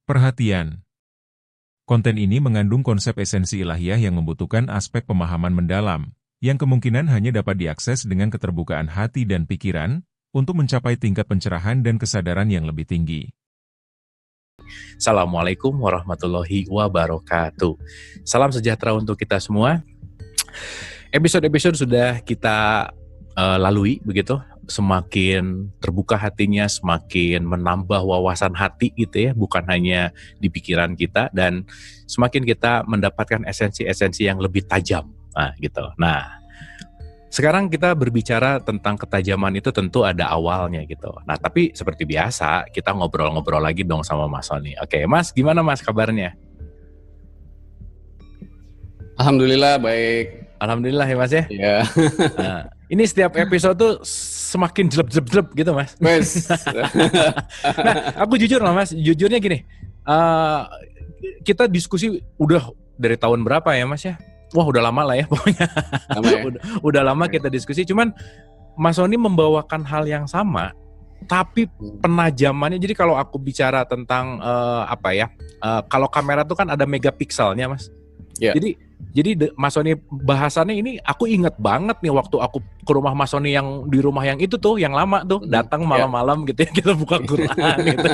Perhatian, konten ini mengandung konsep esensi ilahiyah yang membutuhkan aspek pemahaman mendalam, yang kemungkinan hanya dapat diakses dengan keterbukaan hati dan pikiran, untuk mencapai tingkat pencerahan dan kesadaran yang lebih tinggi. Assalamualaikum warahmatullahi wabarakatuh. Salam sejahtera untuk kita semua. Episode-episode sudah kita lalui begitu, semakin terbuka hatinya, semakin menambah wawasan hati gitu ya, bukan hanya di pikiran kita, dan semakin kita mendapatkan esensi-esensi yang lebih tajam. Nah, gitu. Nah, sekarang kita berbicara tentang ketajaman itu tentu ada awalnya gitu. Nah, tapi seperti biasa kita ngobrol-ngobrol lagi dong sama Mas Sony. Oke, Mas, gimana Mas kabarnya? Alhamdulillah baik. Alhamdulillah ya Mas ya. Iya. Nah, ini setiap episode tuh semakin jelep-jelep gitu Mas. Wes. Nah, aku jujur lah Mas, jujurnya gini. Kita diskusi udah dari tahun berapa ya Mas ya? Wah udah lama lah ya pokoknya. Lama ya? udah lama kita diskusi. Cuman Mas Sony membawakan hal yang sama, tapi penajamannya. Jadi kalau aku bicara tentang kalau kamera tuh kan ada megapikselnya Mas. Yeah. Jadi Mas Sony bahasannya ini aku inget banget nih waktu aku ke rumah Mas Sony yang di rumah yang itu tuh, yang lama tuh, datang malam-malam gitu ya, kita buka Quran gitu.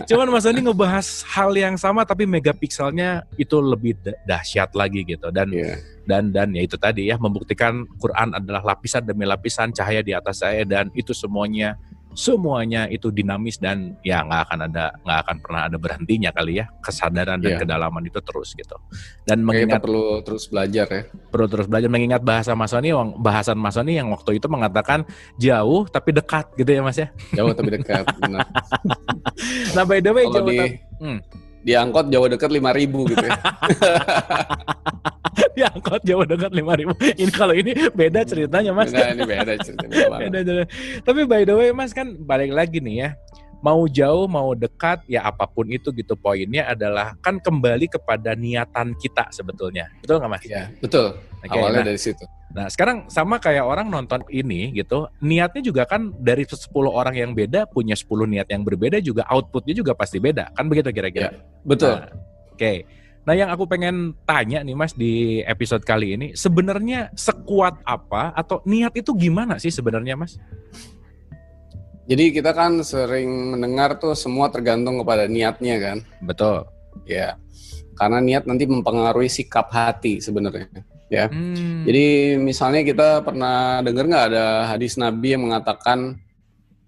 Cuman Mas Sony ngebahas hal yang sama tapi megapikselnya itu lebih dahsyat lagi gitu. Dan ya itu tadi ya, membuktikan Quran adalah lapisan demi lapisan cahaya di atas saya, dan itu semuanya itu dinamis dan ya nggak akan pernah ada berhentinya kali ya, kesadaran dan kedalaman itu terus gitu. Dan mengingat kita perlu terus belajar ya. Perlu terus belajar, mengingat bahasan Mas Sony yang waktu itu mengatakan jauh tapi dekat gitu ya Mas ya. Jauh tapi dekat, benar. Nah by the way, kalau di angkot jauh dekat 5.000 gitu ya. Di angkot jauh dekat 5.000. Ini kalau ini beda ceritanya Mas. Ini beda ceritanya. Beda. Tapi by the way Mas, kan balik lagi nih ya. Mau jauh mau dekat ya apapun itu gitu, poinnya adalah kan kembali kepada niatan kita sebetulnya. Betul nggak Mas? Ya, betul. Awalnya dari situ. Nah sekarang sama kayak orang nonton ini gitu, niatnya juga kan dari 10 orang yang beda punya 10 niat yang berbeda, juga outputnya juga pasti beda. Kan begitu kira-kira? Ya, betul. Nah, Oke. Nah yang aku pengen tanya nih Mas di episode kali ini, sebenarnya sekuat apa atau niat itu gimana sih sebenarnya Mas? Jadi kita kan sering mendengar tuh semua tergantung kepada niatnya kan. Betul. Ya, karena niat nanti mempengaruhi sikap hati sebenarnya. Ya, jadi misalnya kita pernah dengar nggak ada hadis Nabi yang mengatakan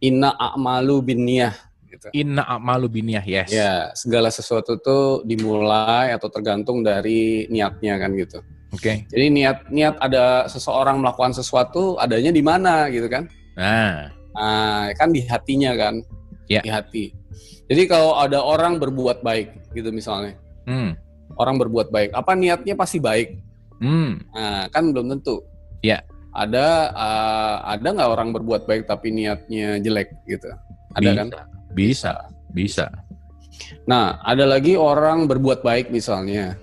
inna a'malu binniyah. Gitu. Inna a'malu binniyah, yes. Ya, segala sesuatu itu dimulai atau tergantung dari niatnya kan gitu. Oke. Jadi niat ada seseorang melakukan sesuatu adanya di mana gitu kan? Nah, kan di hatinya kan, di hati. Jadi kalau ada orang berbuat baik gitu misalnya, orang berbuat baik, apa niatnya pasti baik? Nah, kan belum tentu. Ya. Ada nggak orang berbuat baik tapi niatnya jelek gitu? Ada kan? Bisa. Nah, ada lagi orang berbuat baik misalnya,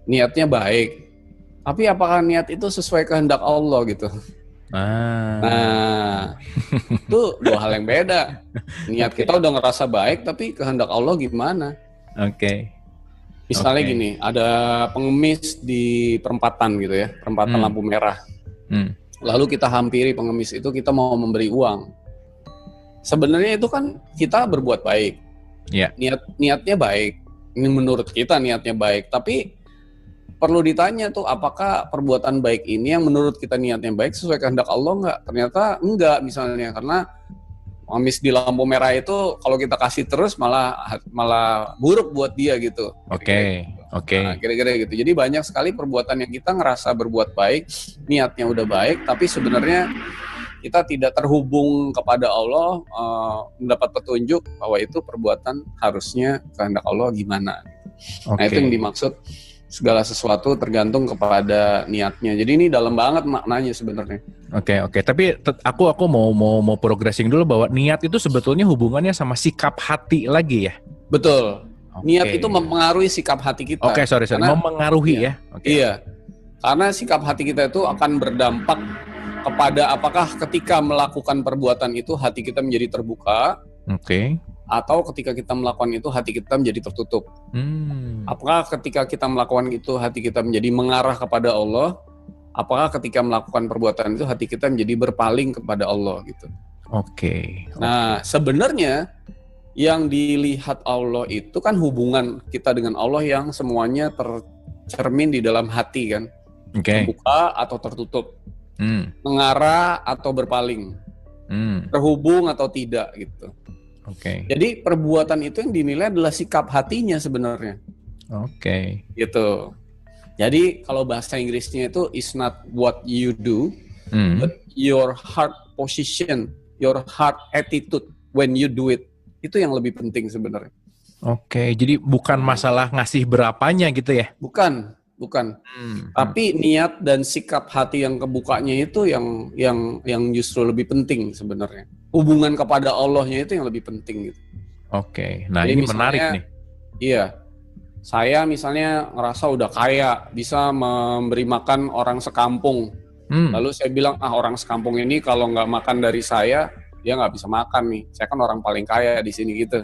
niatnya baik, tapi apakah niat itu sesuai kehendak Allah gitu? Nah, itu dua hal yang beda. Niat kita udah ngerasa baik, tapi kehendak Allah gimana? Oke. Misalnya gini, ada pengemis di perempatan gitu ya, perempatan lampu merah. Lalu kita hampiri pengemis itu, kita mau memberi uang. Sebenarnya itu kan kita berbuat baik. Niatnya baik. Ini menurut kita niatnya baik, tapi perlu ditanya tuh, apakah perbuatan baik ini yang menurut kita niatnya baik sesuai kehendak Allah enggak? Ternyata enggak misalnya, karena pengemis di lampu merah itu kalau kita kasih terus malah buruk buat dia gitu. Oke. Nah, kira-kira gitu. Jadi banyak sekali perbuatan yang kita ngerasa berbuat baik, niatnya udah baik, tapi sebenarnya kita tidak terhubung kepada Allah, mendapat petunjuk bahwa itu perbuatan harusnya kehendak Allah gimana. Nah itu yang dimaksud segala sesuatu tergantung kepada niatnya. Jadi ini dalam banget maknanya sebenarnya. Oke. Tapi aku mau progressing dulu bahwa niat itu sebetulnya hubungannya sama sikap hati lagi ya. Betul. Niat itu mempengaruhi sikap hati kita. Oke, sorry. Mempengaruhi ya. Iya. Karena sikap hati kita itu akan berdampak kepada apakah ketika melakukan perbuatan itu hati kita menjadi terbuka. Oke. atau ketika kita melakukan itu hati kita menjadi tertutup? Apakah ketika kita melakukan itu hati kita menjadi mengarah kepada Allah? Apakah ketika melakukan perbuatan itu hati kita menjadi berpaling kepada Allah gitu? Oke. Nah, sebenarnya yang dilihat Allah itu kan hubungan kita dengan Allah yang semuanya tercermin di dalam hati kan. Terbuka atau tertutup. Mengarah atau berpaling. Terhubung atau tidak gitu. Jadi perbuatan itu yang dinilai adalah sikap hatinya sebenarnya. Gitu. Jadi kalau bahasa Inggrisnya itu is not what you do, but your heart position, your heart attitude when you do it. Itu yang lebih penting sebenarnya. Jadi bukan masalah ngasih berapanya gitu ya? Bukan. Tapi niat dan sikap hati yang kebukanya itu yang justru lebih penting sebenarnya. Hubungan kepada Allahnya itu yang lebih penting gitu. Nah jadi ini menarik nih. Iya. Saya misalnya ngerasa udah kaya, bisa memberi makan orang sekampung. Lalu saya bilang, orang sekampung ini kalau nggak makan dari saya, dia nggak bisa makan nih. Saya kan orang paling kaya di sini gitu.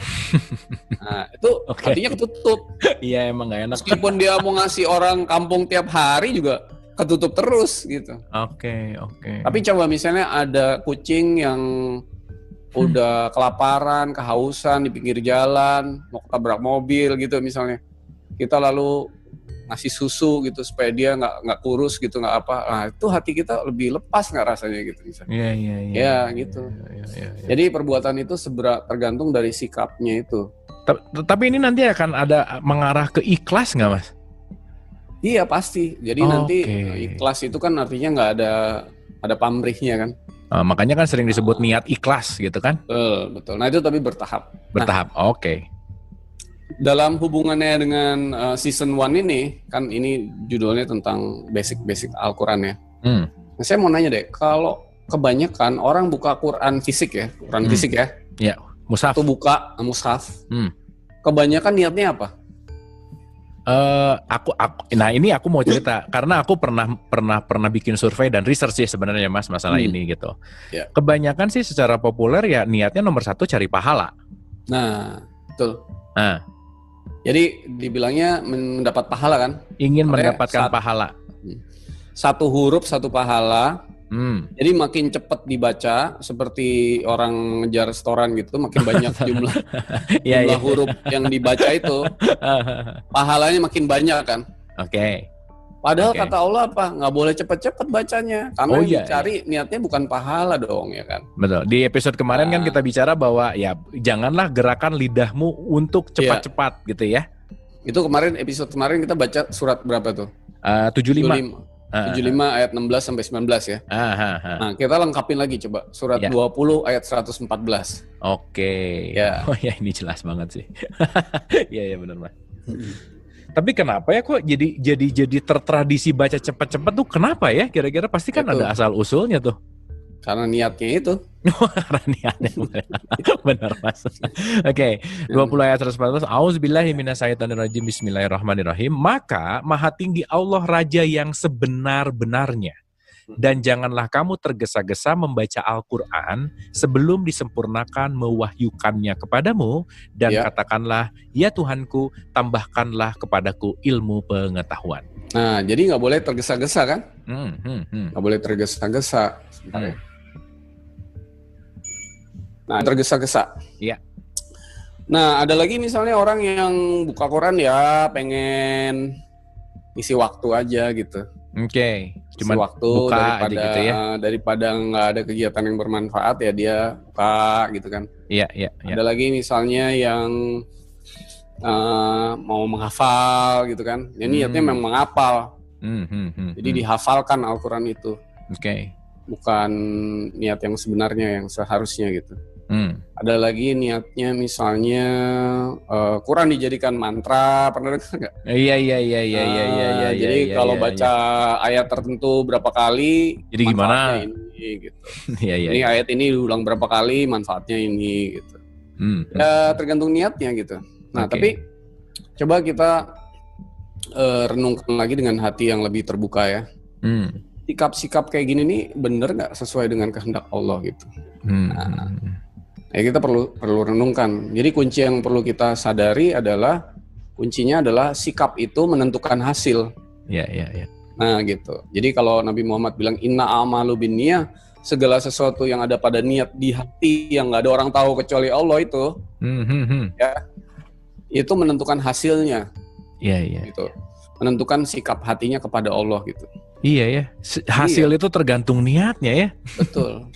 Nah, itu artinya ketutup. Iya, emang nggak enak. Meskipun dia mau ngasih orang kampung tiap hari juga ketutup terus gitu. Oke. Tapi coba misalnya ada kucing yang udah kelaparan, kehausan di pinggir jalan, mau ketabrak mobil gitu misalnya. Kita lalu ngasih susu gitu supaya dia nggak kurus gitu, nggak apa. Nah itu hati kita lebih lepas nggak rasanya gitu misalnya. Iya gitu. Jadi perbuatan itu tergantung dari sikapnya itu. Tapi ini nanti akan ada mengarah ke ikhlas nggak Mas? Iya pasti. Jadi nanti ikhlas itu kan artinya nggak ada pamrihnya kan. Makanya kan sering disebut niat ikhlas gitu kan? Betul. Nah itu tapi bertahap. Dalam hubungannya dengan season 1 ini, kan ini judulnya tentang basic Al-Quran ya. Nah, saya mau nanya deh, kalau kebanyakan orang buka Quran fisik ya, fisik ya. Iya, mushaf. Itu buka mushaf. Kebanyakan niatnya apa? Nah ini aku mau cerita karena aku pernah bikin survei dan research sih sebenarnya Mas masalah ini gitu. Kebanyakan sih secara populer ya niatnya nomor 1 cari pahala. Nah, betul. Jadi dibilangnya mendapat pahala kan? Ingin mendapatkan pahala. 1 huruf 1 pahala. Jadi makin cepat dibaca, seperti orang ngejar restoran gitu, makin banyak jumlah huruf yang dibaca itu, pahalanya makin banyak kan? Padahal kata Allah apa? Nggak boleh cepet-cepet bacanya, karena yang dicari niatnya bukan pahala dong, ya kan? Betul. Di episode kemarin kan kita bicara bahwa ya janganlah gerakan lidahmu untuk cepat-cepat gitu ya. Itu episode kemarin kita baca surat berapa tuh? 75 ayat 16 sampai 19 ya. Nah, kita lengkapin lagi coba surat 20 ayat 114. Ya. Oh ya ini jelas banget sih. Iya benar Mas. Tapi kenapa ya kok jadi tertradisi baca cepat-cepat tuh kenapa ya? Kira-kira pasti kan ada asal usulnya tuh. Karena niatnya itu. Karena niatnya. Benar Mas. 20 ayat 114. Auzubillahi minasyaitonirrajim. Bismillahirrahmanirrahim. Maka maha tinggi Allah Raja yang sebenar-benarnya. Dan janganlah kamu tergesa-gesa membaca Al-Quran sebelum disempurnakan mewahyukannya kepadamu. Dan katakanlah, ya Tuhanku, tambahkanlah kepadaku ilmu pengetahuan. Nah, jadi nggak boleh tergesa-gesa kan? Nggak boleh tergesa-gesa. Nah, tergesa-gesa. Iya. Nah, ada lagi misalnya orang yang buka Quran ya pengen isi waktu aja gitu. Cuma waktu buka daripada aja gitu ya. Daripada nggak ada kegiatan yang bermanfaat ya dia buka gitu kan. Iya. Ada lagi misalnya yang mau menghafal gitu kan. Ya niatnya memang menghafal. Jadi dihafalkan Al-Quran itu. Bukan niat yang sebenarnya yang seharusnya gitu. Ada lagi niatnya misalnya Quran dijadikan mantra, pernah dengar nggak? Iya. Jadi kalau baca ayat tertentu berapa kali, jadi gimana? Ini gitu. Ini ayat ini diulang berapa kali, manfaatnya ini gitu. Ya tergantung niatnya gitu. Nah tapi coba kita renungkan lagi dengan hati yang lebih terbuka ya. Sikap-sikap kayak gini nih bener nggak sesuai dengan kehendak Allah gitu. Ya kita perlu renungkan. Jadi kunci yang perlu kita sadari adalah kuncinya adalah sikap itu menentukan hasil. Ya. Nah gitu. Jadi kalau Nabi Muhammad bilang inna a'malu binniyah, segala sesuatu yang ada pada niat di hati yang nggak ada orang tahu kecuali Allah itu, ya itu menentukan hasilnya. Iya. Gitu. Menentukan sikap hatinya kepada Allah gitu. Iya ya, hasil itu tergantung niatnya ya. Betul.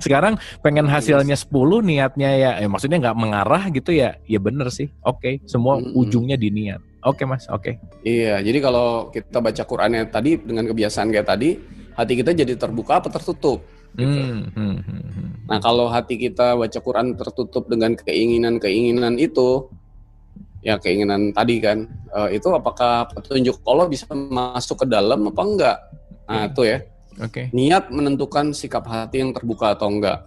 Sekarang pengen hasilnya 10, niatnya ya, maksudnya nggak mengarah gitu ya, ya bener sih. Oke, semua ujungnya di niat. Oke Mas, oke. Iya, jadi kalau kita baca Qur'annya tadi dengan kebiasaan kayak tadi, hati kita jadi terbuka apa tertutup? Gitu. Nah kalau hati kita baca Quran tertutup dengan keinginan-keinginan itu, ya keinginan tadi kan, itu apakah petunjuk Allah bisa masuk ke dalam apa enggak? Nah itu ya. Niat menentukan sikap hati yang terbuka atau enggak.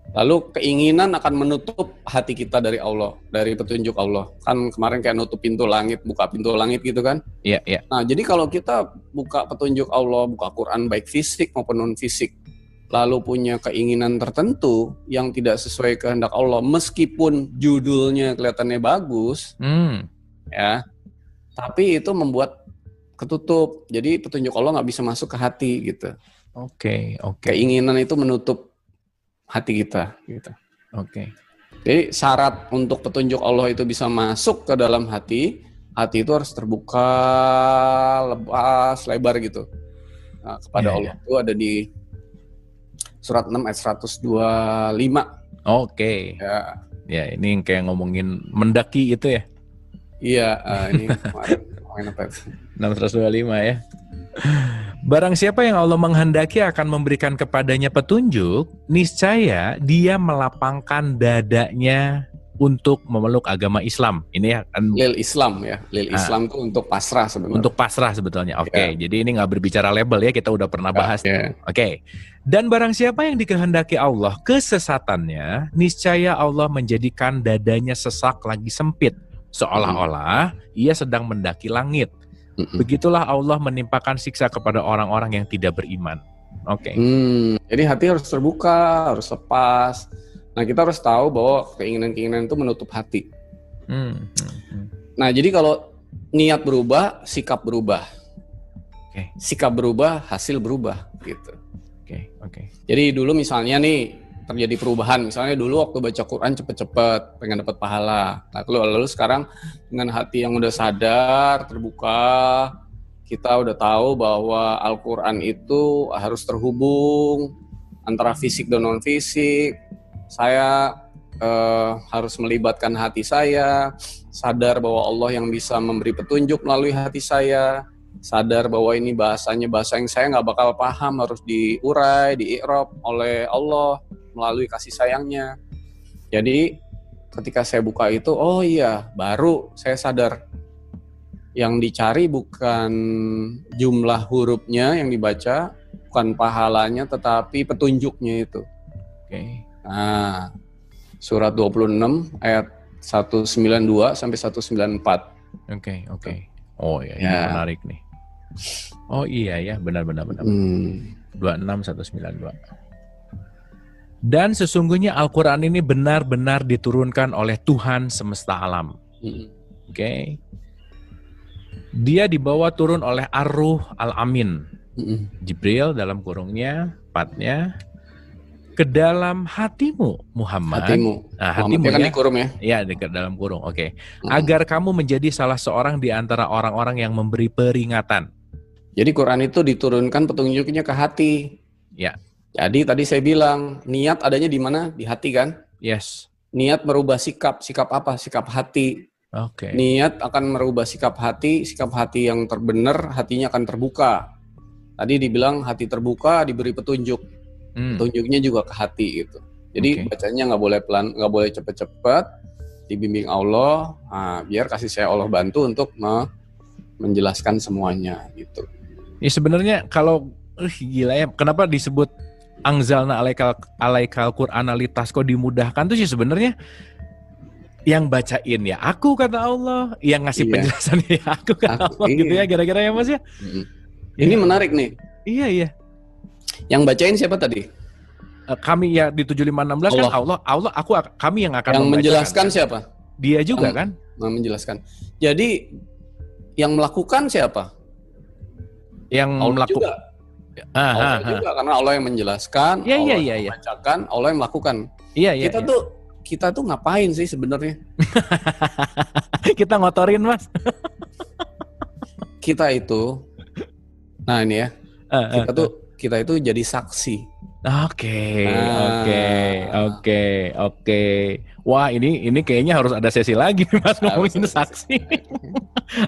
Lalu keinginan akan menutup hati kita dari Allah, dari petunjuk Allah. Kan kemarin kayak nutup pintu langit, buka pintu langit gitu kan? Iya. Nah jadi kalau kita buka petunjuk Allah, buka Quran baik fisik maupun non fisik, lalu punya keinginan tertentu yang tidak sesuai kehendak Allah, meskipun judulnya kelihatannya bagus, ya, tapi itu membuat ketutup. Jadi petunjuk Allah nggak bisa masuk ke hati gitu. Oke. Keinginan itu menutup hati kita gitu. Jadi syarat untuk petunjuk Allah itu bisa masuk ke dalam hati itu harus terbuka, lebar gitu. Nah, kepada Allah itu ada di surat 6 ayat 125. Oke. Ya ini kayak ngomongin mendaki itu ya. Iya, ini kemarin apa? 625 ya. Barang siapa yang Allah menghendaki akan memberikan kepadanya petunjuk, niscaya dia melapangkan dadanya untuk memeluk agama Islam. Ini ya kan Lil Islam ya. Lil Islam itu untuk pasrah sebenarnya. Untuk pasrah sebetulnya. Oke. Jadi ini nggak berbicara label ya, kita udah pernah bahas. Oke. Dan barang siapa yang dikehendaki Allah kesesatannya, niscaya Allah menjadikan dadanya sesak lagi sempit, seolah-olah ia sedang mendaki langit. Begitulah Allah menimpakan siksa kepada orang-orang yang tidak beriman. Jadi hati harus terbuka, harus lepas. Nah kita harus tahu bahwa keinginan-keinginan itu menutup hati. Nah jadi kalau niat berubah, sikap berubah. Sikap berubah, hasil berubah gitu. Jadi dulu misalnya nih terjadi perubahan, misalnya dulu waktu baca Quran cepet-cepet pengen dapat pahala. Nah lalu sekarang dengan hati yang udah sadar, terbuka, kita udah tahu bahwa Al-Quran itu harus terhubung antara fisik dan non fisik. Saya harus melibatkan hati saya, sadar bahwa Allah yang bisa memberi petunjuk melalui hati saya, sadar bahwa ini bahasanya bahasa yang saya nggak bakal paham, harus diurai, di-i'rab oleh Allah melalui kasih sayangnya. Jadi ketika saya buka itu, oh iya, baru saya sadar yang dicari bukan jumlah hurufnya yang dibaca, bukan pahalanya, tetapi petunjuknya itu. Nah, surat 26 ayat 192 sampai 194. Oh ya, ini menarik nih. Oh iya ya, benar. 26192. Dan sesungguhnya Al-Quran ini benar-benar diturunkan oleh Tuhan semesta alam. Dia dibawa turun oleh Ar-Ruh Al-Amin, Jibril dalam kurungnya, patnya, ke dalam hatimu Muhammad. Hatimu kan di kurung ya? Iya, dekat dalam kurung. Agar kamu menjadi salah seorang di antara orang-orang yang memberi peringatan. Jadi Quran itu diturunkan petunjuknya ke hati. Ya. Jadi tadi saya bilang niat adanya di mana? Di hati kan? Yes. Niat merubah sikap. Sikap apa? Sikap hati. Niat akan merubah sikap hati yang terbenar, hatinya akan terbuka. Tadi dibilang hati terbuka diberi petunjuk. Petunjuknya juga ke hati gitu. Jadi bacanya nggak boleh pelan, nggak boleh cepet-cepet, dibimbing Allah. Nah, biar kasih saya Allah bantu untuk menjelaskan semuanya gitu. Ya sebenarnya kalau gila ya, kenapa disebut Angzalna alaikal Qur'ana litasko dimudahkan tuh sih sebenarnya yang bacain ya aku kata Allah, yang ngasih penjelasan ya aku kata Allah gitu ya, kira-kira ya Mas ya. Ini menarik nih. Iya. Yang bacain siapa tadi? kami ya di 7516 kan Allah kami yang akan yang menjelaskan kan? Siapa? Dia juga kan? Yang menjelaskan. Jadi yang melakukan siapa? Yang melakukan. Allah juga karena Allah yang menjelaskan, Allah yang membacakan, Allah yang melakukan. Kita tuh ngapain sih sebenarnya? Kita ngotorin, Mas. Kita itu, nah ini ya, kita itu jadi saksi. Oke. Wah, ini kayaknya harus ada sesi lagi nih, Mas, ngomongin saksi.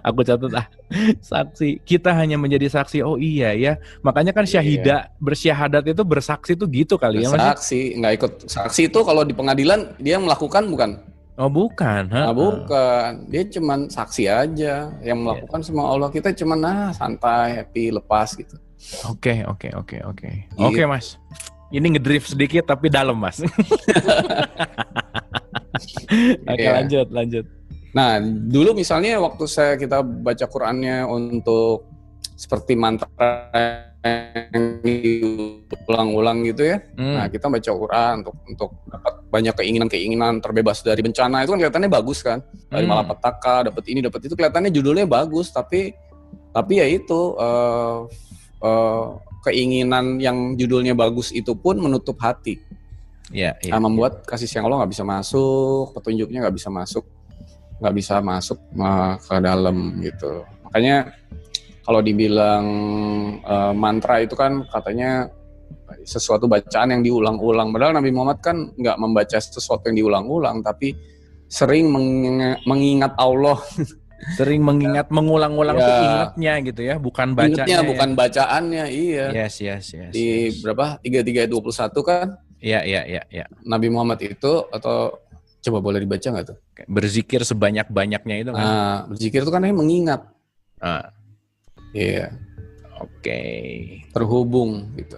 Aku catat saksi. Kita hanya menjadi saksi. Oh iya ya. Makanya kan bersyahadat itu bersaksi itu gitu kali ya, Mas. Saksi, nggak ikut. Saksi itu kalau di pengadilan dia melakukan bukan? Oh bukan. Bukan. Dia cuman saksi aja. Yang melakukan semua Allah. Kita cuman santai, happy, lepas gitu. Oke, Mas. Ini ngedrift sedikit tapi dalam, Mas. Oke, lanjut. Nah, dulu misalnya waktu kita baca Qur'annya untuk seperti mantra yang diulang-ulang gitu ya. Nah, kita baca Qur'an untuk dapat banyak keinginan-keinginan, terbebas dari bencana, itu kan kelihatannya bagus kan. Dari malapetaka, dapat ini, dapat itu, kelihatannya judulnya bagus, tapi ya itu keinginan yang judulnya bagus itu pun menutup hati. Membuat kasih sayang Allah nggak bisa masuk, petunjuknya nggak bisa masuk ke dalam gitu. Makanya kalau dibilang mantra itu kan katanya sesuatu bacaan yang diulang-ulang. Padahal Nabi Muhammad kan nggak membaca sesuatu yang diulang-ulang, tapi sering mengingat Allah. Sering mengulang-ulang tuh ingatnya gitu ya, bukan bacanya. Ingatnya bukan bacaannya, iya. Yes. Di berapa? 33:21 kan? Iya. Nabi Muhammad itu, atau coba boleh dibaca nggak tuh? Berzikir sebanyak-banyaknya itu kan? Berzikir itu kan mengingat. Iya. Oke. Terhubung gitu.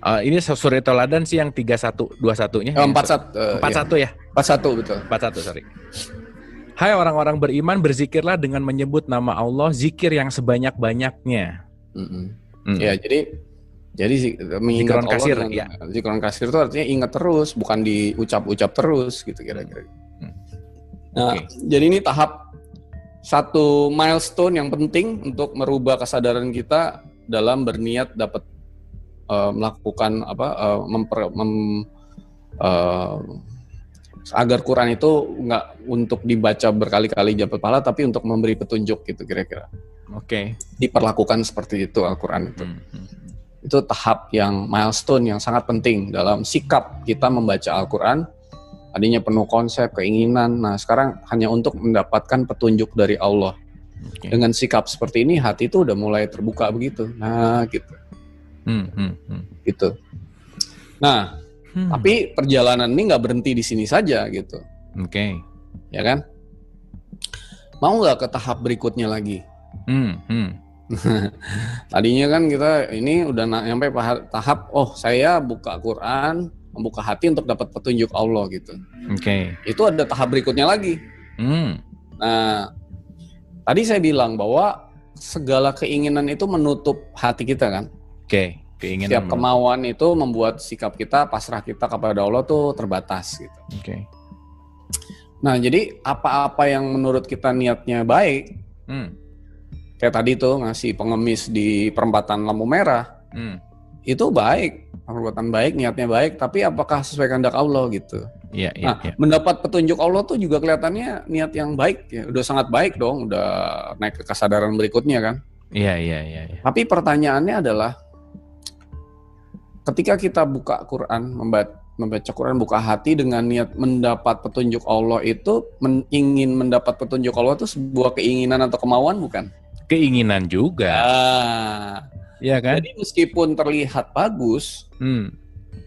Ini Surah Tauladan sih yang 31:21-nya. 41 ya? 41 betul. 41, sorry. Hai orang-orang beriman, berzikirlah dengan menyebut nama Allah, zikir yang sebanyak-banyaknya. Ya, jadi mengingat Allah zikron kasir itu artinya ingat terus, bukan diucap-ucap terus gitu kira-kira. Nah, jadi ini tahap satu milestone yang penting untuk merubah kesadaran kita dalam berniat dapat melakukan agar Quran itu nggak untuk dibaca berkali-kali dapat pahala, tapi untuk memberi petunjuk gitu kira-kira. Diperlakukan seperti itu Al-Quran itu. Itu tahap yang milestone yang sangat penting dalam sikap kita membaca Al-Quran. Tadinya penuh konsep, keinginan. Nah sekarang hanya untuk mendapatkan petunjuk dari Allah. Dengan sikap seperti ini hati itu udah mulai terbuka begitu. Nah gitu. Gitu. Nah. Tapi perjalanan ini nggak berhenti di sini saja gitu. Ya kan? Mau nggak ke tahap berikutnya lagi? Tadinya kan kita ini udah nyampe tahap, saya buka Quran, membuka hati untuk dapat petunjuk Allah gitu. Itu ada tahap berikutnya lagi. Nah, tadi saya bilang bahwa segala keinginan itu menutup hati kita kan. Setiap kemauan itu membuat sikap kita, pasrah kita kepada Allah tuh terbatas gitu. Nah, jadi apa-apa yang menurut kita niatnya baik, kayak tadi tuh ngasih pengemis di perempatan lampu merah, itu baik, perbuatan baik, niatnya baik, tapi apakah sesuai kehendak Allah gitu? Mendapat petunjuk Allah tuh juga kelihatannya niat yang baik, ya udah sangat baik dong, udah naik ke kesadaran berikutnya kan? Tapi pertanyaannya adalah, ketika kita buka Quran, membaca Quran, buka hati dengan niat mendapat petunjuk Allah itu, ingin mendapat petunjuk Allah itu sebuah keinginan atau kemauan bukan? Keinginan juga. Iya kan? Jadi meskipun terlihat bagus,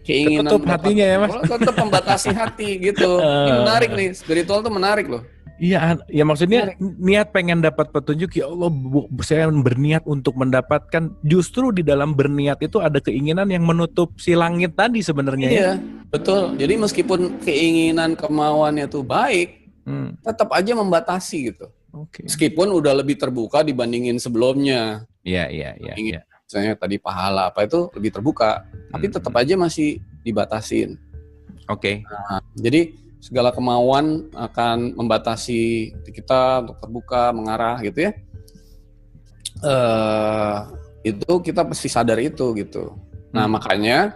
keinginan tertutup hatinya ya Mas. Tetap membatasi hati gitu. Ini menarik nih, spiritual tuh menarik loh. Iya, ya maksudnya niat pengen dapat petunjuk, ya Allah, saya berniat untuk mendapatkan. Justru di dalam berniat itu ada keinginan yang menutup si langit tadi sebenarnya. Iya, betul. Jadi meskipun keinginan kemauannya itu baik, tetap aja membatasi gitu. Meskipun udah lebih terbuka dibandingin sebelumnya. Iya. misalnya tadi pahala apa itu lebih terbuka, tapi tetap aja masih dibatasin. Oke. Nah, jadi segala kemauan akan membatasi kita untuk terbuka, mengarah gitu ya. Itu kita pasti sadar itu gitu. Nah makanya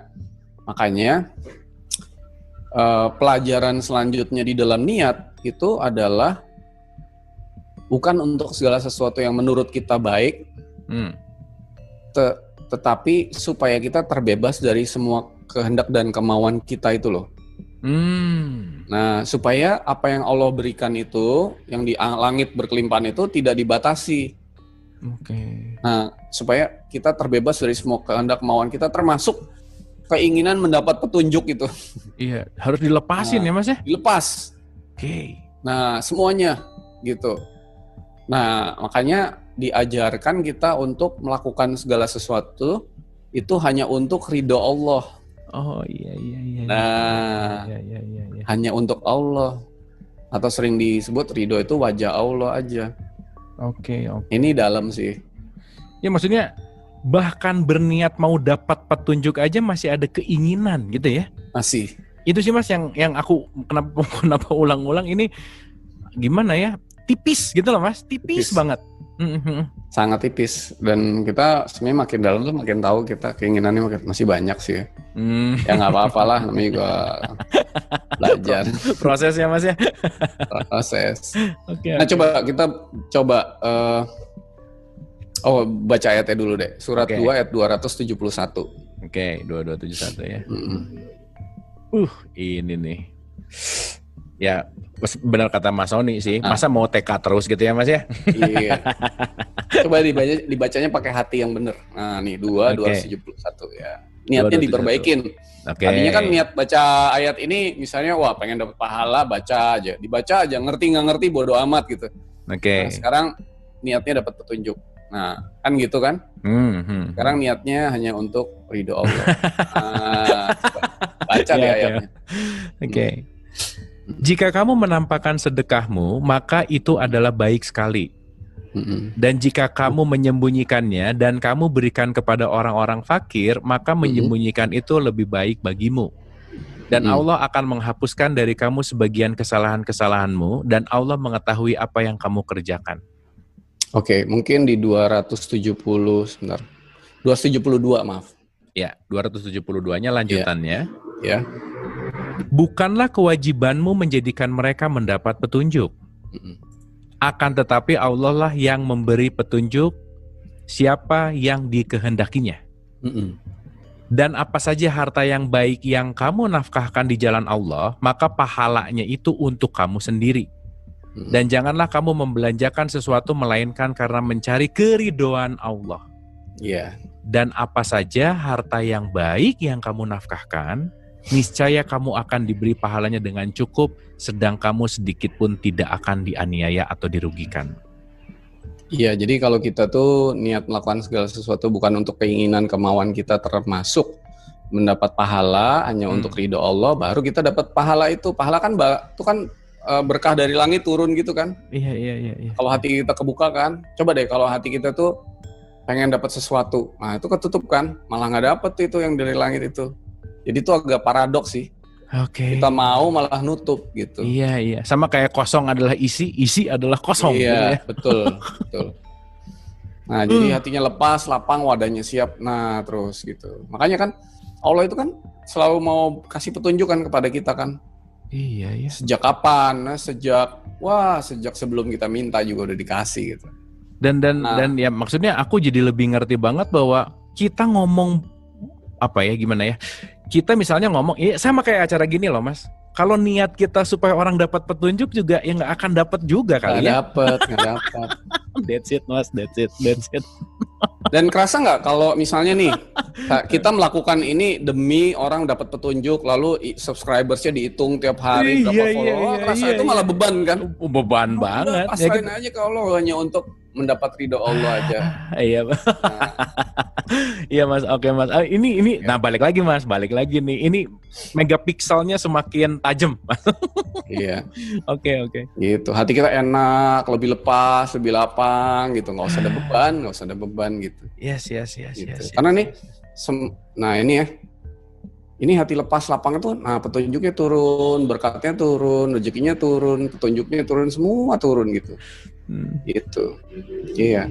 pelajaran selanjutnya di dalam niat itu adalah bukan untuk segala sesuatu yang menurut kita baik, tetapi supaya kita terbebas dari semua kehendak dan kemauan kita itu loh. Nah, supaya apa yang Allah berikan itu, yang di langit berkelimpahan itu tidak dibatasi. Nah, supaya kita terbebas dari semua kehendak kemauan kita, termasuk keinginan mendapat petunjuk itu. Iya, harus dilepasin ya Mas ya? Dilepas. Nah, semuanya gitu. Nah, makanya diajarkan kita untuk melakukan segala sesuatu itu hanya untuk ridho Allah. Oh iya. Nah, iya. Hanya untuk Allah. Atau sering disebut ridho itu wajah Allah aja. Oke. Ini dalam sih. Ya maksudnya bahkan berniat mau dapat petunjuk aja masih ada keinginan gitu ya? Masih. Itu sih Mas yang aku kenapa ulang-ulang ini gimana ya? Tipis gitu loh Mas, tipis banget. Sangat tipis, dan kita sebenarnya makin dalam tuh makin tahu kita keinginannya masih banyak sih. Ya nggak apa-apa lah, namanya juga belajar. Proses ya Mas ya. Proses. Nah kita coba baca ayatnya dulu deh. Surat 2 ayat 271. Oke, 2271 ya. Ini nih. Ya, benar kata Mas Sony sih. Masa mau TK terus gitu ya Mas ya? Iya. Coba dibacanya pakai hati yang benar. Nah, nih 271 ya. Niatnya diperbaikin. Tadinya kan niat baca ayat ini misalnya pengen dapat pahala, baca aja. Dibaca aja, ngerti nggak ngerti bodo amat gitu. Nah, sekarang niatnya dapat petunjuk. Nah, kan gitu kan? Sekarang niatnya hanya untuk ridho Allah. Baca deh ayatnya. Jika kamu menampakkan sedekahmu, maka itu adalah baik sekali. Dan jika kamu menyembunyikannya dan kamu berikan kepada orang-orang fakir, maka menyembunyikan itu lebih baik bagimu. Dan Allah akan menghapuskan dari kamu sebagian kesalahan-kesalahanmu, dan Allah mengetahui apa yang kamu kerjakan. Oke, mungkin di 272 maaf. Ya, 272-nya lanjutannya. Ya. Bukanlah kewajibanmu menjadikan mereka mendapat petunjuk. Akan tetapi Allah lah yang memberi petunjuk siapa yang dikehendakinya. Dan apa saja harta yang baik yang kamu nafkahkan di jalan Allah, maka pahalanya itu untuk kamu sendiri. Dan janganlah kamu membelanjakan sesuatu melainkan karena mencari keridhoan Allah. Dan apa saja harta yang baik yang kamu nafkahkan, niscaya kamu akan diberi pahalanya dengan cukup, sedang kamu sedikit pun tidak akan dianiaya atau dirugikan. Iya, jadi kalau kita tuh niat melakukan segala sesuatu bukan untuk keinginan kemauan kita, termasuk mendapat pahala hanya untuk ridho Allah, baru kita dapat pahala itu. Pahala kan itu kan berkah dari langit turun gitu kan. Iya. Kalau hati kita kebuka kan, coba deh kalau hati kita tuh pengen dapat sesuatu, nah itu ketutup kan, malah nggak dapet itu yang dari langit itu. Jadi itu agak paradoks sih. Kita mau malah nutup gitu. Iya. Sama kayak kosong adalah isi, isi adalah kosong. Iya, betul. Nah, jadi hatinya lepas, lapang, wadahnya siap. Nah, terus gitu. Makanya kan Allah itu kan selalu mau kasih petunjuk kan kepada kita kan. Iya. Sejak kapan? Nah, sejak sebelum kita minta juga udah dikasih gitu. Dan ya maksudnya aku jadi lebih ngerti banget bahwa kita ngomong gimana ya? Kita misalnya ngomong, sama kayak acara gini loh Mas. Kalau niat kita supaya orang dapat petunjuk juga, ya nggak akan dapat juga kali ya. Nggak dapat. That's it Mas, that's it. Dan kerasa nggak kalau misalnya nih, kita melakukan ini demi orang dapat petunjuk, lalu subscribersnya dihitung tiap hari berapa follower, kerasa itu malah beban kan? Beban banget. Pasrahin aja kalau hanya untuk mendapat ridho Allah aja. Iya, Mas. Nah, Iya, Mas. Oke, Mas. Ini nah balik lagi, Mas. Balik lagi nih. Ini megapikselnya semakin tajam, Mas. iya. Oke. Gitu. Hati kita enak, lebih lepas, lebih lapang gitu. Nggak usah ada beban gitu. Yes. Gitu. Karena nih, nah ini ya. Ini hati lepas lapang itu, nah petunjuknya turun, berkatnya turun, rezekinya turun, petunjuknya turun, semua turun gitu. Gitu. Iya.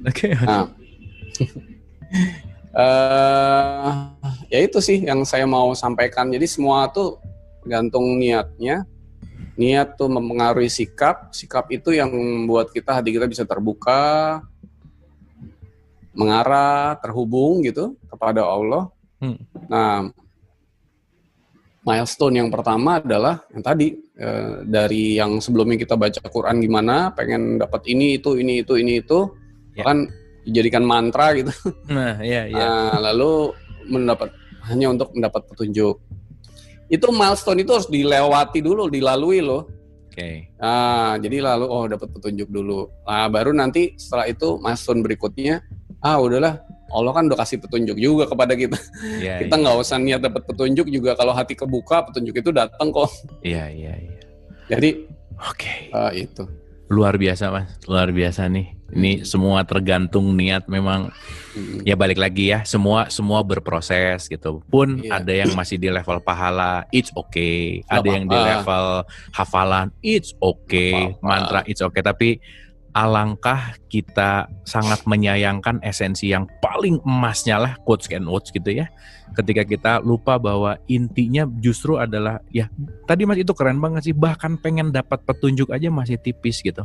Oke. Nah, ya itu sih yang saya mau sampaikan. Jadi semua tuh gantung niatnya. Niat tuh mempengaruhi sikap. Sikap itu yang membuat hati kita bisa terbuka, mengarah, terhubung gitu kepada Allah. Nah, milestone yang pertama adalah yang tadi dari yang sebelumnya kita baca Quran gimana, pengen dapat ini itu, kan dijadikan mantra gitu. Nah, iya. Nah, lalu hanya untuk mendapat petunjuk. Itu milestone itu harus dilewati dulu, dilalui loh. Oke. Nah, jadi lalu dapat petunjuk dulu. Nah, baru nanti setelah itu milestone berikutnya, udahlah. Allah kan udah kasih petunjuk juga kepada kita. Kita nggak usah niat dapat petunjuk juga, kalau hati kebuka petunjuk itu datang kok. Iya. Jadi oke. Itu Luar biasa, Mas. Luar biasa nih. Ini semua tergantung niat memang. Ya balik lagi ya, semua berproses gitu. Pun ada yang masih di level pahala, it's okay. Ada yang di level hafalan, it's okay. Mantra, it's okay. Tapi alangkah kita sangat menyayangkan esensi yang paling emasnya lah, quotes and words gitu ya. Ketika kita lupa bahwa intinya justru adalah, ya tadi Mas itu keren banget sih, bahkan pengen dapat petunjuk aja masih tipis gitu.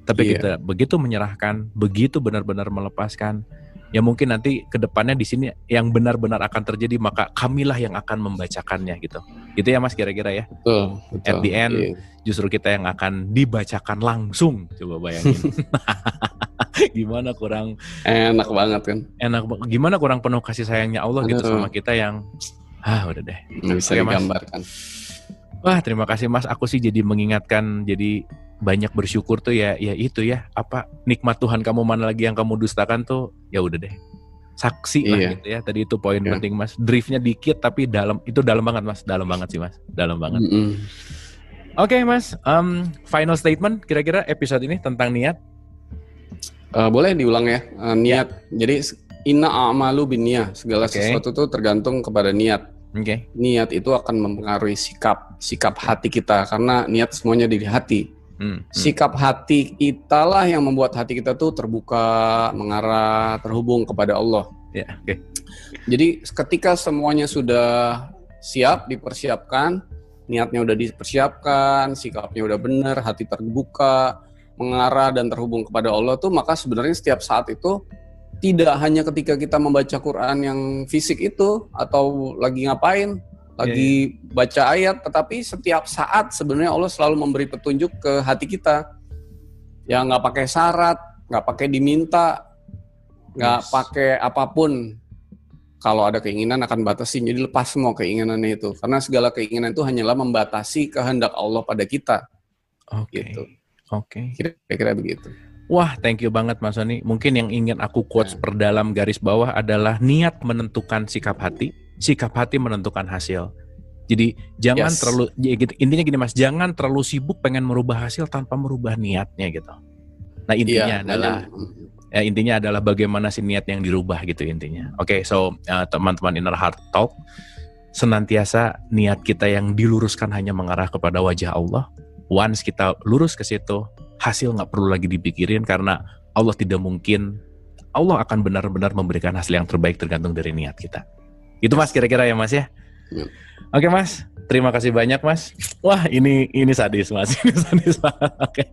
Tapi kita begitu menyerahkan, begitu benar-benar melepaskan, ya mungkin nanti ke depannya di sini yang benar-benar akan terjadi, maka kamilah yang akan membacakannya gitu. Gitu ya Mas kira-kira ya. Betul. At the end justru kita yang akan dibacakan langsung. Coba bayangin. Gimana kurang enak banget kan. Gimana kurang penuh kasih sayangnya Allah gitu sama kita yang udah deh. Nggak bisa digambarkan. Wah, terima kasih Mas. Aku sih jadi mengingatkan, jadi banyak bersyukur tuh ya itu ya, apa nikmat Tuhan kamu mana lagi yang kamu dustakan tuh, ya udah deh. Saksi lah gitu ya. Tadi itu poin penting Mas. Driftnya dikit tapi dalam banget Mas. Dalam banget sih Mas. Dalam banget. Oke, Mas. Final statement kira-kira episode ini tentang niat. Boleh diulang ya. Niat. Jadi inna a'malu binniyah. Segala sesuatu tuh tergantung kepada niat. Niat itu akan mempengaruhi sikap hati kita, karena niat semuanya di hati. Sikap hati kita lah yang membuat hati kita tuh terbuka, mengarah, terhubung kepada Allah. Jadi ketika semuanya sudah siap, dipersiapkan, niatnya udah dipersiapkan, sikapnya udah benar, hati terbuka, mengarah dan terhubung kepada Allah tuh, maka sebenarnya setiap saat itu tidak hanya ketika kita membaca Quran yang fisik itu atau lagi ngapain, lagi baca ayat, tetapi setiap saat sebenarnya Allah selalu memberi petunjuk ke hati kita. Ya nggak pakai syarat, nggak pakai diminta, nggak pakai apapun. Kalau ada keinginan akan batasin, jadi lepas semua keinginannya itu. Karena segala keinginan itu hanyalah membatasi kehendak Allah pada kita. Gitu. Kira-kira begitu. Wah, thank you banget Mas Sony. Mungkin yang ingin aku quotes perdalam garis bawah adalah niat menentukan sikap hati menentukan hasil. Jadi jangan terlalu, intinya gini Mas, jangan terlalu sibuk pengen merubah hasil tanpa merubah niatnya gitu. Nah intinya adalah bagaimana si niat yang dirubah gitu intinya. Oke, so teman-teman Inner Heart Talk, senantiasa niat kita yang diluruskan hanya mengarah kepada wajah Allah. Once kita lurus ke situ, hasil nggak perlu lagi dipikirin, karena Allah akan benar-benar memberikan hasil yang terbaik tergantung dari niat kita. Itu Mas kira-kira ya Mas ya. Oke Mas, terima kasih banyak Mas. Wah ini sadis Mas, ini sadis banget. Oke.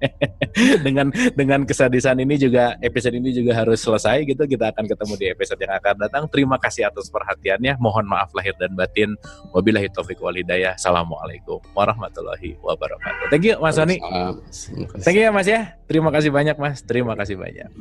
Dengan kesadisan ini juga, episode ini juga harus selesai gitu. Kita akan ketemu di episode yang akan datang. Terima kasih atas perhatiannya. Mohon maaf lahir dan batin. Wabillahi taufiq wal hidayah. Assalamualaikum warahmatullahi wabarakatuh. Thank you Mas Sony. Thank you ya Mas ya. Terima kasih banyak Mas. Terima kasih banyak.